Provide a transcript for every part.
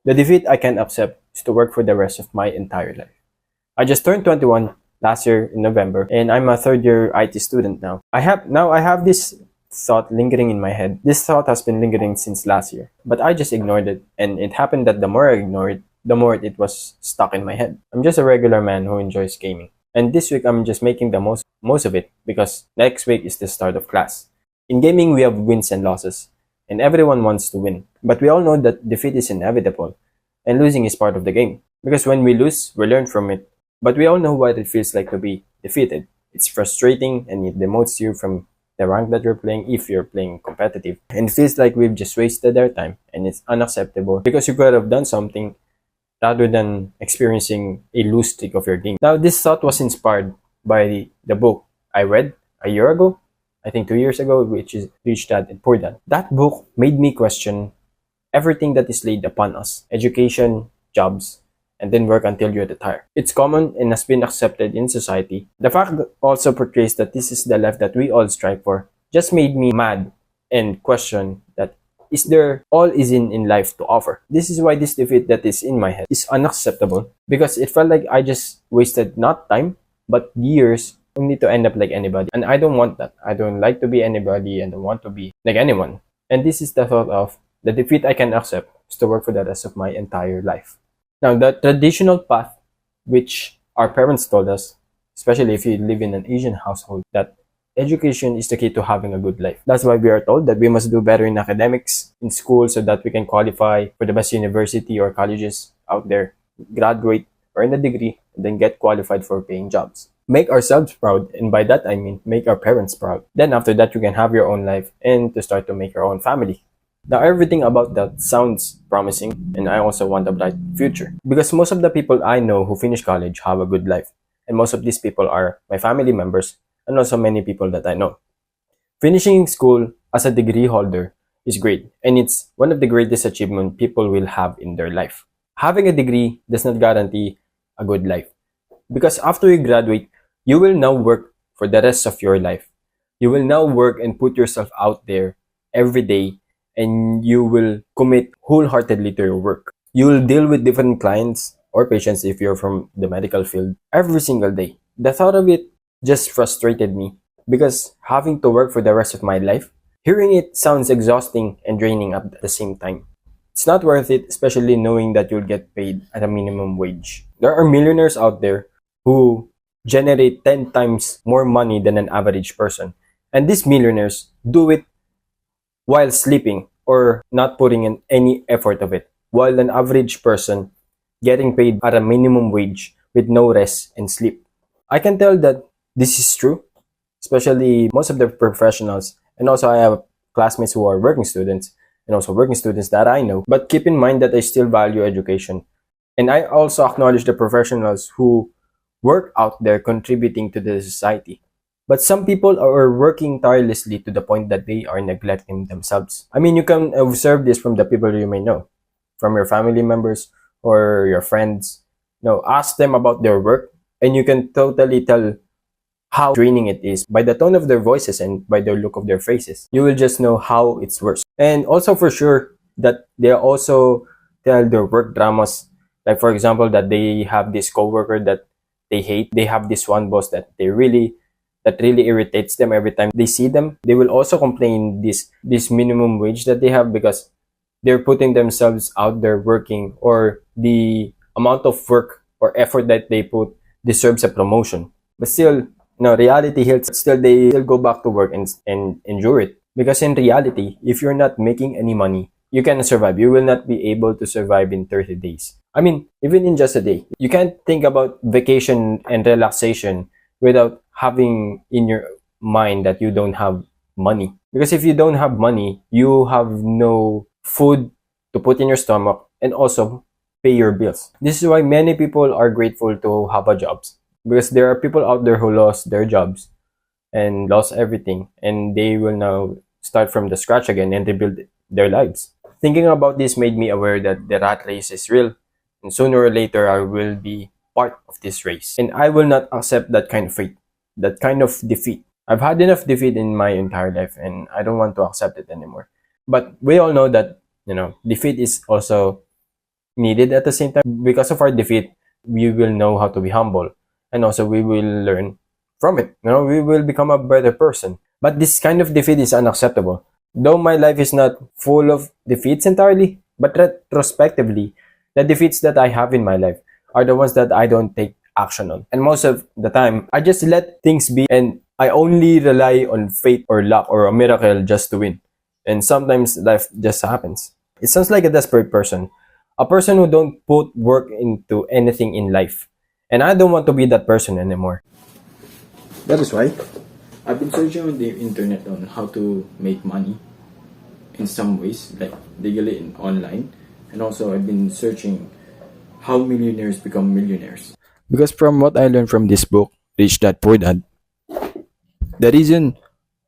The defeat I can accept is to work for the rest of my entire life. I just turned 21 last year in November, and I'm a third year IT student now. I have this thought lingering in my head. This thought has been lingering since last year, but I just ignored it, and it happened that the more I ignored it, the more it was stuck in my head. I'm just a regular man who enjoys gaming. And this week I'm just making the most of it because next week is the start of class. In gaming we have wins and losses, and everyone wants to win. But we all know that defeat is inevitable and losing is part of the game. Because when we lose, we learn from it. But we all know what it feels like to be defeated. It's frustrating and it demotes you from the rank that you're playing if you're playing competitive. And it feels like we've just wasted our time and it's unacceptable because you could have done something rather than experiencing a loose streak of your game. Now, this thought was inspired by the book I read a year ago, I think 2 years ago, which is Rich Dad and Poor Dad. That book made me question everything that is laid upon us: education, jobs, and then work until you retire. It's common and has been accepted in society. The fact that also portrays that this is the life that we all strive for just made me mad and question that is there all is in life to offer. This is why this defeat that is in my head is unacceptable because it felt like I just wasted not time but years only to end up like anybody. And I don't want that. I don't like to be anybody and don't want to be like anyone. And this is the thought of the defeat I can accept is to work for the rest of my entire life. Now, the traditional path which our parents told us, especially if you live in an Asian household, that education is the key to having a good life. That's why we are told that we must do better in academics, in school, so that we can qualify for the best university or colleges out there, graduate, earn a degree, and then get qualified for paying jobs. Make ourselves proud, and by that I mean make our parents proud. Then after that, you can have your own life and to start to make your own family. Now, everything about that sounds promising, and I also want a bright future. Because most of the people I know who finish college have a good life, and most of these people are my family members, and also many people that I know. Finishing school as a degree holder is great, and it's one of the greatest achievements people will have in their life. Having a degree does not guarantee a good life, because after you graduate, you will now work for the rest of your life. You will now work and put yourself out there every day, and you will commit wholeheartedly to your work. You will deal with different clients or patients if you're from the medical field every single day. The thought of it just frustrated me because having to work for the rest of my life, hearing it sounds exhausting and draining at the same time. It's not worth it, especially knowing that you'll get paid at a minimum wage. There are millionaires out there who generate 10 times more money than an average person. And these millionaires do it while sleeping or not putting in any effort of it, while an average person getting paid at a minimum wage with no rest and sleep. I can tell that this is true, especially most of the professionals, and also I have classmates who are working students and also working students that I know. But keep in mind that I still value education. And I also acknowledge the professionals who work out there contributing to the society. But some people are working tirelessly to the point that they are neglecting themselves. I mean, you can observe this from the people you may know, from your family members or your friends. Ask them about their work, and you can totally tell how draining it is by the tone of their voices and by the look of their faces. You will just know how it's worse. And also for sure that they also tell their work dramas. Like for example, that they have this coworker that they hate. They have this one boss that really irritates them every time they see them. They will also complain this minimum wage that they have because they're putting themselves out there working, or the amount of work or effort that they put deserves a promotion. But still, reality hits. Still, they still go back to work and endure it. Because in reality, if you're not making any money, you cannot survive. You will not be able to survive in 30 days. I mean, even in just a day. You can't think about vacation and relaxation without having in your mind that you don't have money. Because if you don't have money, you have no food to put in your stomach and also pay your bills. This is why many people are grateful to have a job. Because there are people out there who lost their jobs and lost everything, and they will now start from the scratch again and rebuild their lives. Thinking about this made me aware that the rat race is real, and sooner or later I will be part of this race. And I will not accept that kind of fate, that kind of defeat. I've had enough defeat in my entire life, and I don't want to accept it anymore. But we all know that, defeat is also needed at the same time. Because of our defeat, we will know how to be humble, and also we will learn from it. We will become a better person. But this kind of defeat is unacceptable. Though my life is not full of defeats entirely, but retrospectively, the defeats that I have in my life are the ones that I don't take action on. And most of the time, I just let things be, and I only rely on fate or luck or a miracle just to win. And sometimes life just happens. It sounds like a desperate person. A person who don't put work into anything in life. And I don't want to be that person anymore. That is why I've been searching on the internet on how to make money in some ways, like legally and online. And also I've been searching how millionaires become millionaires. Because from what I learned from this book, Rich Dad Poor Dad, the reason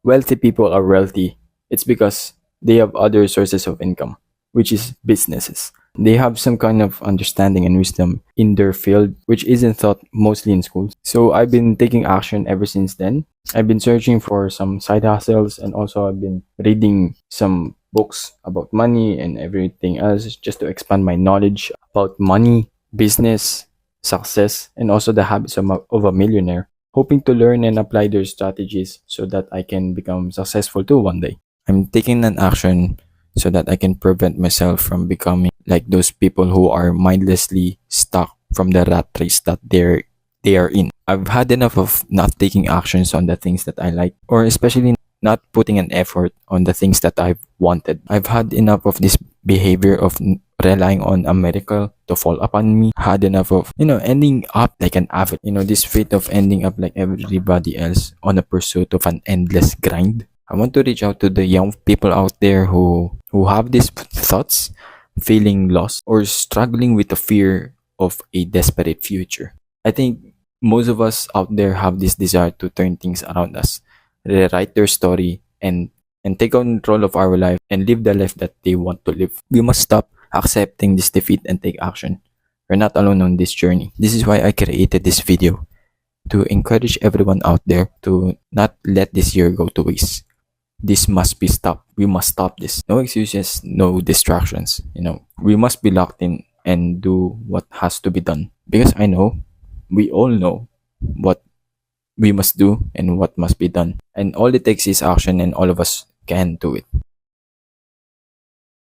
wealthy people are wealthy, it's because they have other sources of income, which is businesses. They have some kind of understanding and wisdom in their field, which isn't taught mostly in schools. So I've been taking action ever since then. I've been searching for some side hustles, and also I've been reading some books about money and everything else just to expand my knowledge about money, business, success, and also the habits of a millionaire, hoping to learn and apply their strategies so that I can become successful too one day. I'm taking an action so that I can prevent myself from becoming like those people who are mindlessly stuck from the rat race that they are in. I've had enough of not taking actions on the things that I like, or especially not putting an effort on the things that I've wanted. I've had enough of this behavior of relying on a miracle to fall upon me. Had enough of, ending up like an avid, this fate of ending up like everybody else on a pursuit of an endless grind. I want to reach out to the young people out there who have these thoughts, feeling lost or struggling with the fear of a desperate future. I think most of us out there have this desire to turn things around us, rewrite their story, and take control of our life and live the life that they want to live. We must stop accepting this defeat and take action. We're not alone on this journey. This is why I created this video, to encourage everyone out there to not let this year go to waste. This must be stopped. We must stop this. No excuses, no distractions. We must be locked in and do what has to be done. Because I know, we all know what we must do and what must be done. And all it takes is action, and all of us can do it.